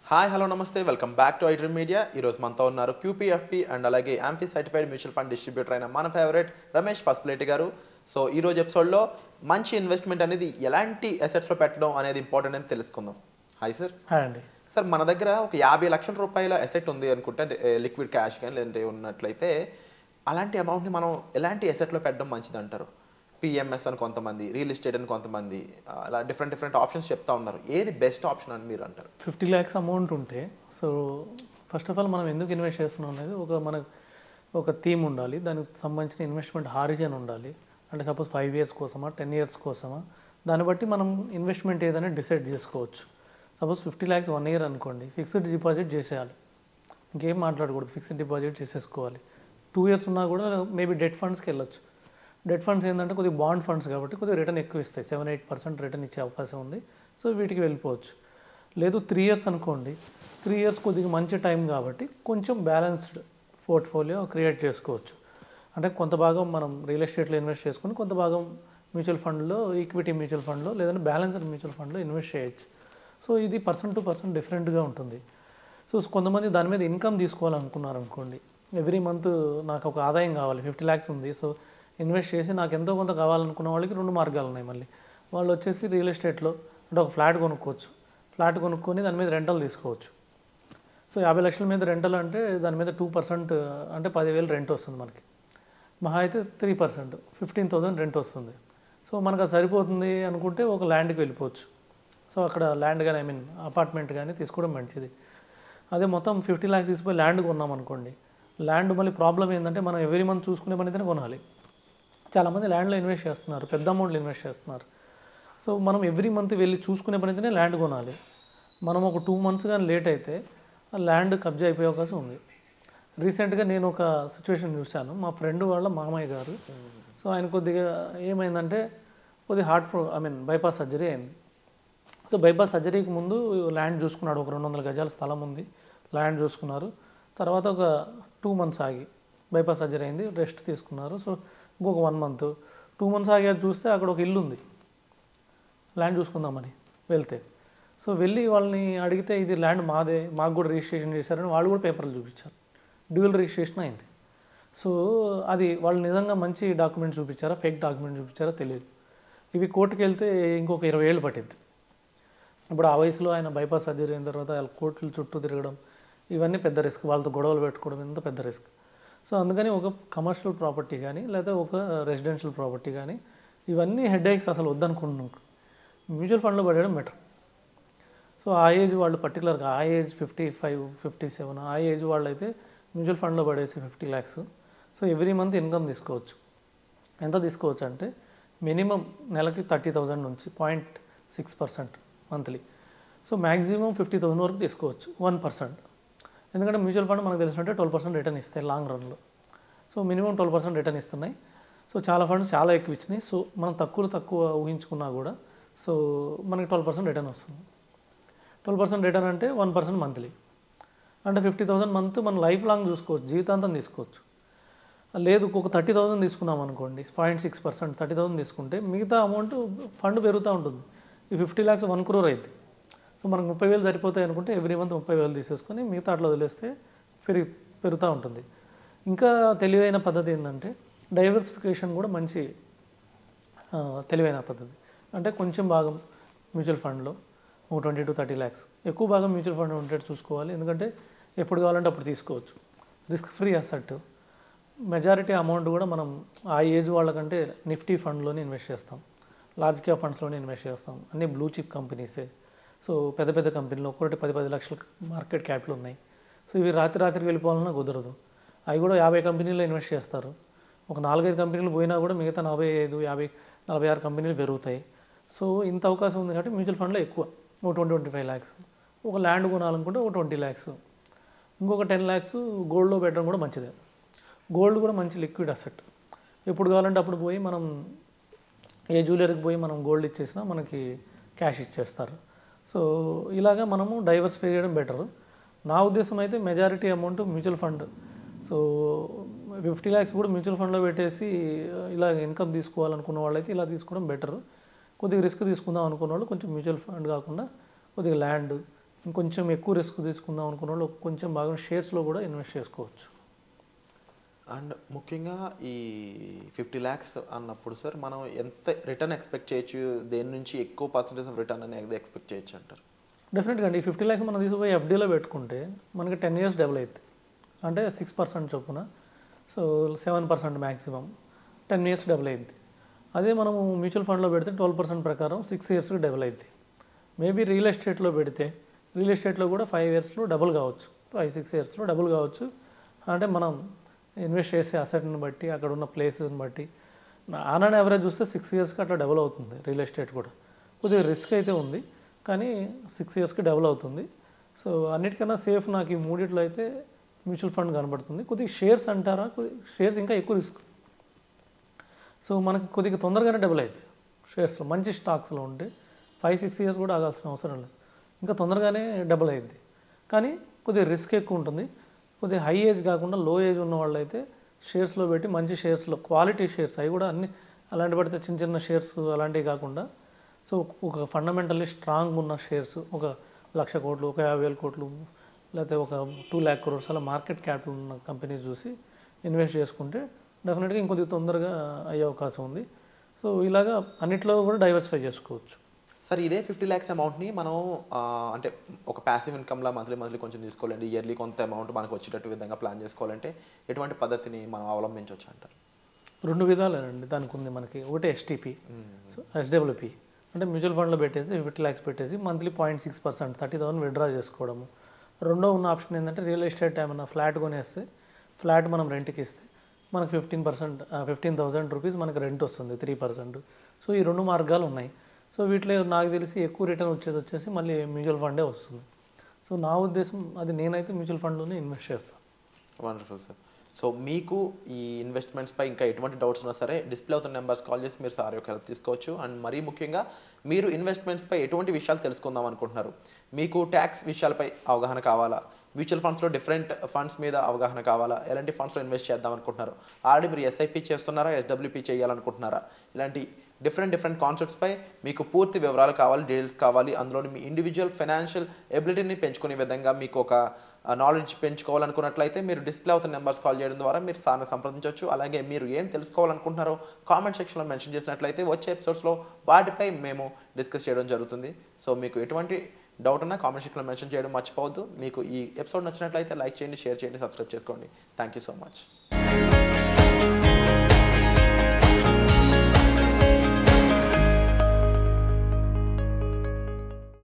Hi hello నమస్తే welcome back to iDream media. ఈరోజు మనతో ఉన్నారు క్యూపీఎఫ్పి అండ్ అలాగే amphi certified mutual fund distributor అయిన మన ఫేవరెట్ రమేష్ పసుపులేటి గారు. సో ఈరోజు ఎపిసోడ్లో మంచి ఇన్వెస్ట్మెంట్ అనేది ఎలాంటి అసెట్స్లో పెట్టడం అనేది ఇంపార్టెంట్ అని తెలుసుకుందాం. Hi sir. హాయ్ అండి. సార్ మన దగ్గర ఒక 50 లక్షల రూపాయల అసెట్ ఉంది అనుకుంటే, లిక్విడ్ క్యాష్ కానీ లేదంటే ఉన్నట్లయితే అలాంటి అమౌంట్ని మనం ఎలాంటి అసెట్లో పెట్టడం మంచిది అంటారు? పిఎంఎస్ అని కొంతమంది, రియల్ ఎస్టేట్ అని కొంతమంది, అలా డిఫరెంట్ ఆప్షన్స్ చెప్తా ఉన్నారు. ఏది బెస్ట్ ఆప్షన్ అని మీరు అంటారు? 50 lakhs అమౌంట్ ఉంటే, సో ఫస్ట్ ఆఫ్ ఆల్ మనం ఎందుకు ఇన్వెస్ట్ చేస్తున్నాం అనేది ఒక థీమ్ ఉండాలి. దానికి సంబంధించిన ఇన్వెస్ట్మెంట్ హారిజన్ ఉండాలి. అంటే సపోజ్ 5 years కోసమా 10 years కోసమా, దాన్ని బట్టి మనం ఇన్వెస్ట్మెంట్ ఏదైనా డిసైడ్ చేసుకోవచ్చు. సపోజ్ 50 lakhs 1 year అనుకోండి, ఫిక్స్డ్ డిపాజిట్ చేసేయాలి, ఇంకేం మాట్లాడకూడదు, ఫిక్స్డ్ డిపాజిట్ చేసేసుకోవాలి. 2 years ఉన్నా కూడా మేబీ డెట్ ఫండ్స్కి వెళ్ళొచ్చు. డెట్ ఫండ్స్ ఏంటంటే కొద్దిగా బాండ్ ఫండ్స్ కాబట్టి కొద్దిగా రిటర్న్ ఎక్కువ ఇస్తాయి, 7-8% రిటర్న్ ఇచ్చే అవకాశం ఉంది. సో వీటికి వెళ్ళిపోవచ్చు. లేదు 3 years అనుకోండి, 3 years కొద్దిగా మంచి టైం కాబట్టి కొంచెం బ్యాలెన్స్డ్ పోర్ట్ఫోలియో క్రియేట్ చేసుకోవచ్చు. అంటే కొంత భాగం మనం రియల్ ఎస్టేట్లో ఇన్వెస్ట్ చేసుకుని, కొంత భాగం మ్యూచువల్ ఫండ్లో, ఈక్విటీ మ్యూచువల్ ఫండ్లో, లేదంటే బ్యాలెన్స్డ్ మ్యూచువల్ ఫండ్లో ఇన్వెస్ట్ చేయొచ్చు. సో ఇది పర్సన్ టు పర్సన్ డిఫరెంట్గా ఉంటుంది. సో కొంతమంది దాని మీద ఇన్కమ్ తీసుకోవాలనుకున్నారు అనుకోండి, ఎవ్రీ మంత్ నాకు ఒక ఆదాయం కావాలి, 50 lakhs ఉంది, సో ఇన్వెస్ట్ చేసి నాకు ఎంతో కొంత కావాలనుకున్న వాళ్ళకి 2 మార్గాలు ఉన్నాయి. మళ్ళీ వాళ్ళు వచ్చేసి రియల్ ఎస్టేట్లో అంటే ఒక ఫ్లాట్ కొనుక్కోవచ్చు. ఫ్లాట్ కొనుక్కొని దాని మీద రెంటల్ తీసుకోవచ్చు. సో 50 లక్షల మీద రెంటల్ అంటే దాని మీద 2% అంటే 10,000 రెంట్ వస్తుంది మనకి. మహా అయితే 3% 15,000 రెంట్ వస్తుంది. సో మనకు అది సరిపోతుంది అనుకుంటే ఒక ల్యాండ్కి వెళ్ళిపోవచ్చు. సో అక్కడ ల్యాండ్ కానీ అపార్ట్మెంట్ కానీ తీసుకోవడం మంచిది. అదే మొత్తం 50 lakhs తీసుకుపోయి ల్యాండ్ కొన్నాం అనుకోండి, ల్యాండ్ మళ్ళీ ప్రాబ్లం ఏంటంటే మనం ఎవ్రీ మంత్ చూసుకునే పని అయితేనే కొనాలి. చాలామంది ల్యాండ్లో ఇన్వెస్ట్ చేస్తున్నారు, పెద్ద అమౌంట్లో ఇన్వెస్ట్ చేస్తున్నారు. సో మనం ఎవ్రీ మంత్ వెళ్ళి చూసుకునే పని అయితేనే ల్యాండ్ కొనాలి. మనం ఒక 2 months కానీ లేట్ అయితే ఆ ల్యాండ్ కబ్జా అయిపోయే అవకాశం ఉంది. రీసెంట్గా నేను ఒక సిచ్యువేషన్ చూశాను. మా ఫ్రెండ్ వాళ్ళ మామయ్య గారు, సో ఆయన కొద్దిగా ఏమైందంటే కొద్దిగా బైపాస్ సర్జరీ అయింది. సో బైపాస్ సర్జరీకి ముందు ల్యాండ్ చూసుకున్నాడు. ఒక 200 గజాల స్థలం ఉంది, ల్యాండ్ చూసుకున్నారు. తర్వాత ఒక 2 months ఆగి బైపాస్ సర్జరీ అయింది, రెస్ట్ తీసుకున్నారు. సో ఇంకొక 1 month 2 months ఆగారు, చూస్తే అక్కడ ఒక ఇల్లు ఉంది, ల్యాండ్ చూసుకుందామని వెళ్తే. సో వెళ్ళి వాళ్ళని అడిగితే ఇది ల్యాండ్ మాదే, మాకు కూడా రిజిస్ట్రేషన్ చేశారని వాళ్ళు కూడా పేపర్లు చూపించారు. డ్యూయల్ రిజిస్ట్రేషన్ అయింది. సో అది వాళ్ళు నిజంగా మంచి డాక్యుమెంట్స్ చూపించారా, ఫేక్ డాక్యుమెంట్స్ చూపించారా తెలియదు. ఇవి కోర్టుకు వెళ్తే ఇంకొక 20 ఏళ్ళు పట్టింది. ఇప్పుడు ఆ వయసులో ఆయన బైపాస్ సర్జరీ అయిన తర్వాత వాళ్ళ కోర్టుల చుట్టూ తిరగడం, ఇవన్నీ పెద్ద రిస్క్. వాళ్ళతో గొడవలు పెట్టుకోవడం ఎంత పెద్ద రిస్క్. సో అందుకని ఒక కమర్షియల్ ప్రాపర్టీ కానీ లేదా ఒక రెసిడెన్షియల్ ప్రాపర్టీ కానీ ఇవన్నీ హెడేక్స్ అసలు వద్దనుకుంటున్నాం, మ్యూచువల్ ఫండ్లో పడేయడం బెటర్. సో ఆ ఏజ్ వాళ్ళు పర్టికులర్గా ఆ ఏజ్ 55, 57 ఆ ఏజ్ వాళ్ళు అయితే మ్యూచువల్ ఫండ్లో పడేసి 50 lakhs. So every month income తీసుకోవచ్చు. ఎంత తీసుకోవచ్చు అంటే మినిమం నెలకి 30,000 నుంచి 0.6% మంత్లీ. సో మ్యాక్సిమం 50,000 వరకు తీసుకోవచ్చు 1%. ఎందుకంటే మ్యూచువల్ ఫండ్ మనకు తెలిసినట్టే 12% రిటర్న్ ఇస్తాయి లాంగ్ రన్లో. సో మినిమం 12% రిటర్న్ ఇస్తున్నాయి. సో చాలా ఫండ్స్ చాలా ఎక్కువ ఇచ్చినాయి. సో మనం తక్కువ ఊహించుకున్నా కూడా సో మనకి 12% రిటర్న్ వస్తుంది. 12% రిటర్న్ అంటే 1% మంత్లీ, అంటే 50,000 మంత్ మనం లైఫ్ లాంగ్ చూసుకోవచ్చు, జీవితాంతం తీసుకోవచ్చు. లేదు ఒక 30,000 తీసుకున్నాం అనుకోండి, 0.6% 30,000 తీసుకుంటే మిగతా అమౌంట్ ఫండ్ పెరుగుతూ ఉంటుంది. ఈ 50 lakhs 1 crore అయింది. సో మనకు 30,000 సరిపోతాయి అనుకుంటే ఎవ్రీ మంత్ 30,000 తీసేసుకొని మిగతా అట్లా వదిలేస్తే పెరుగుతూ ఉంటుంది. ఇంకా తెలివైన పద్ధతి ఏంటంటే డైవర్సిఫికేషన్ కూడా మంచి తెలివైన పద్ధతి. అంటే కొంచెం భాగం మ్యూచువల్ ఫండ్లో 20 to 30 lakhs, ఎక్కువ భాగం మ్యూచువల్ ఫండ్ ఉండేట్టు చూసుకోవాలి. ఎందుకంటే ఎప్పుడు కావాలంటే అప్పుడు తీసుకోవచ్చు, risk free asset. Majority amount కూడా మనం ఆ ఏజ్ వాళ్ళకంటే నిఫ్టీ ఫండ్లోనే ఇన్వెస్ట్ చేస్తాం, లార్జ్ క్యాప్ ఫండ్స్లోనే ఇన్వెస్ట్ చేస్తాం. అన్నీ బ్లూ చిప్ కంపెనీసే. సో పెద్ద కంపెనీలు ఒక్కొక్కటి 10 లక్షల మార్కెట్ క్యాపిటల్ ఉన్నాయి. సో ఇవి రాత్రికి వెళ్ళిపోవాలన్నా కుదరదు. అవి కూడా 50 కంపెనీల్లో ఇన్వెస్ట్ చేస్తారు. ఒక 4-5 కంపెనీలు పోయినా కూడా మిగతా 45, 50, 46 కంపెనీలు పెరుగుతాయి. సో ఇంత అవకాశం ఉంది కాబట్టి మ్యూచువల్ ఫండ్లో ఎక్కువ ఒక 20-25 lakhs. ఒక ల్యాండ్ కొనాలనుకుంటే ఒక 20 lakhs, ఇంకొక 10 lakhs గోల్డ్లో పెట్టడం కూడా మంచిదే. గోల్డ్ కూడా మంచి లిక్విడ్ అసెట్. ఎప్పుడు కావాలంటే అప్పుడు పోయి మనం ఏ జ్యువెలరీకి పోయి మనం గోల్డ్ ఇచ్చేసినా మనకి క్యాష్ ఇచ్చేస్తారు. సో ఇలాగా మనము డైవర్సిఫై చేయడం బెటర్. నా ఉద్దేశం అయితే majority amount mutual fund. So 50 lakhs కూడా మ్యూచువల్ ఫండ్లో పెట్టేసి ఇలా ఇన్కమ్ తీసుకోవాలనుకున్న వాళ్ళైతే ఇలా తీసుకోవడం బెటర్. కొద్దిగా రిస్క్ తీసుకుందాం అనుకున్న వాళ్ళు కొంచెం మ్యూచువల్ ఫండ్ కాకుండా కొద్దిగా ల్యాండ్, ఇంకొంచెం ఎక్కువ రిస్క్ తీసుకుందాం అనుకున్న వాళ్ళు కొంచెం బాగా షేర్స్లో కూడా ఇన్వెస్ట్ చేసుకోవచ్చు. అండ్ ముఖ్యంగా ఈ 50 lakhs అన్నప్పుడు సార్ మనం ఎంత రిటర్న్ ఎక్స్పెక్ట్ చేయొచ్చు, దేని నుంచి ఎక్కువ పర్సెంటేజ్ ఆఫ్ రిటర్న్ అనేది ఎక్స్పెక్ట్ చేయొచ్చు అంటారు? డెఫినెట్గా అండి. ఈ 50 lakhs మనం తీసుకుపోయి ఎఫ్డీలో పెట్టుకుంటే మనకి 10 years డబుల్ అవుతుంది. అంటే 6% చొప్పున, సో 7% మ్యాక్సిమం, 10 years డబుల్ అయింది. అదే మనము మ్యూచువల్ ఫండ్లో పెడితే 12% ప్రకారం 6 yearsకి డబుల్ అయింది. మేబీ రియల్ ఎస్టేట్లో పెడితే రియల్ ఎస్టేట్లో కూడా 5 yearsలో డబుల్ కావచ్చు, 5-6 yearsలో డబుల్ కావచ్చు. అంటే మనం ఇన్వెస్ట్ చేసే అసెట్ని బట్టి, అక్కడ ఉన్న ప్లేస్ని బట్టి ఆన్ అండ్ యావరేజ్ చూస్తే 6 yearsకి అట్లా డబుల్ అవుతుంది. రియల్ ఎస్టేట్ కూడా కొద్దిగా రిస్క్ అయితే ఉంది, కానీ 6 yearsకి డబుల్ అవుతుంది. సో అన్నిటికన్నా సేఫ్ నాకు ఈ మూడిట్లో అయితే మ్యూచువల్ ఫండ్ కనబడుతుంది. కొద్దిగా షేర్స్ అంటారా, షేర్స్ ఇంకా ఎక్కువ రిస్క్. సో మనకి కొద్దిగా తొందరగానే డబుల్ అవుతుంది షేర్స్లో. మంచి స్టాక్స్లో ఉంటే 5-6 years కూడా ఆగాల్సిన అవసరం లేదు, ఇంకా తొందరగానే డబుల్ అయింది. కానీ కొద్దిగా రిస్క్ ఎక్కువ ఉంటుంది. కొద్దిగా హై ఏజ్ కాకుండా లో ఏజ్ ఉన్న వాళ్ళు అయితే షేర్స్లో పెట్టి మంచి షేర్స్లో క్వాలిటీ షేర్స్, అవి కూడా అన్ని అలాంటి పడితే చిన్న చిన్న షేర్స్ అలాంటివి కాకుండా, సో ఒక ఫండమెంటల్లీ స్ట్రాంగ్ ఉన్న షేర్స్, ఒక 1,00,000 కోట్లు, ఒక 50,000 కోట్లు, లేకపోతే ఒక 2 lakh crores అలా మార్కెట్ క్యాపిటల్ ఉన్న కంపెనీస్ చూసి ఇన్వెస్ట్ చేసుకుంటే డెఫినెట్గా ఇంకొద్దిగా తొందరగా అయ్యే అవకాశం ఉంది. సో ఇలాగా అన్నిట్లో కూడా డైవర్సిఫై చేసుకోవచ్చు. సార్ ఇదే 50 lakhs అమౌంట్ని మనం అంటే ఒక ప్యాసివ్ ఇన్కమ్లా మంత్లీ కొంచెం తీసుకోవాలండి, ఇయర్లీ కొంత అమౌంట్ మనకు వచ్చేటట్టు విధంగా ప్లాన్ చేసుకోవాలంటే ఎటువంటి పద్ధతిని మనం అవలంబించవచ్చు అంటారు? 2 విధాలేనండి దానికి ఉంది మనకి. ఒకటి ఎస్టీపీ, సో ఎస్డబ్ల్యూపీ అంటే మ్యూచువల్ ఫండ్లో పెట్టేసి 50 lakhs పెట్టేసి మంత్లీ 0.6% 30,000 విత్డ్రా చేసుకోవడము. రెండో ఉన్న ఆప్షన్ ఏంటంటే రియల్ ఎస్టేట్ ఏమన్నా ఫ్లాట్ కొనేస్తే, ఫ్లాట్ మనం రెంట్కి ఇస్తే మనకు 15,000 రూపీస్ మనకు రెంట్ వస్తుంది, 3%. సో ఈ 2 మార్గాలు ఉన్నాయి. సో వీటిలో నాకు తెలిసి ఎక్కువ రిటర్న్ వచ్చేసి మళ్ళీ మ్యూచువల్ ఫండే వస్తుంది. సో నా ఉద్దేశం అది, నేనైతే మ్యూచువల్ ఫండ్లోనే ఇన్వెస్ట్ చేస్తాను. Wonderful sir. సో మీకు ఈ ఇన్వెస్ట్మెంట్స్పై ఇంకా ఎటువంటి డౌట్స్ ఉన్నా సరే డిస్ప్లే అవుతున్న నెంబర్స్ కాల్ చేసి మీరు సార్ యొక్క హెల్ప్ తీసుకోవచ్చు. అండ్ మరీ ముఖ్యంగా మీరు ఇన్వెస్ట్మెంట్స్పై ఎటువంటి విషయాలు తెలుసుకుందాం అనుకుంటున్నారు, మీకు ట్యాక్స్ విషయాలపై అవగాహన కావాలా, మ్యూచువల్ ఫండ్స్లో డిఫరెంట్ ఫండ్స్ మీద అవగాహన కావాలా, ఎలాంటి ఫండ్స్లో ఇన్వెస్ట్ చేద్దాం అనుకుంటున్నారు, ఆల్రెడీ మీరు ఎస్ఐపి చేస్తున్నారా, ఎస్డబ్ల్యూపీ చేయాలనుకుంటున్నారా, ఇలాంటి డిఫరెంట్ కాన్సెప్ట్స్పై మీకు పూర్తి వివరాలు కావాలి, డీటెయిల్స్ కావాలి, అందులోని మీ ఇండివిజువల్ ఫైనాన్షియల్ ఎబిలిటీని పెంచుకునే విధంగా మీకు ఒక నాలెడ్జ్ పెంచుకోవాలనుకున్నట్లయితే మీరు డిస్ప్లే అవుతున్న నెంబర్స్ కాల్ చేయడం ద్వారా మీరు సార్ని సంప్రదించవచ్చు. అలాగే మీరు ఏం తెలుసుకోవాలనుకుంటున్నారో కామెంట్ సెక్షన్లో మెన్షన్ చేసినట్లయితే వచ్చే ఎపిసోడ్స్లో వాటిపై మేము డిస్కస్ చేయడం జరుగుతుంది. సో మీకు ఎటువంటి డౌట్ ఉన్నా కామెంట్ సెక్షన్లో మెన్షన్ చేయడం మర్చిపోవద్దు. మీకు ఈ ఎపిసోడ్ నచ్చినట్లయితే లైక్ చేయండి, షేర్ చేయండి, సబ్స్క్రైబ్ చేసుకోండి. Thank you so much.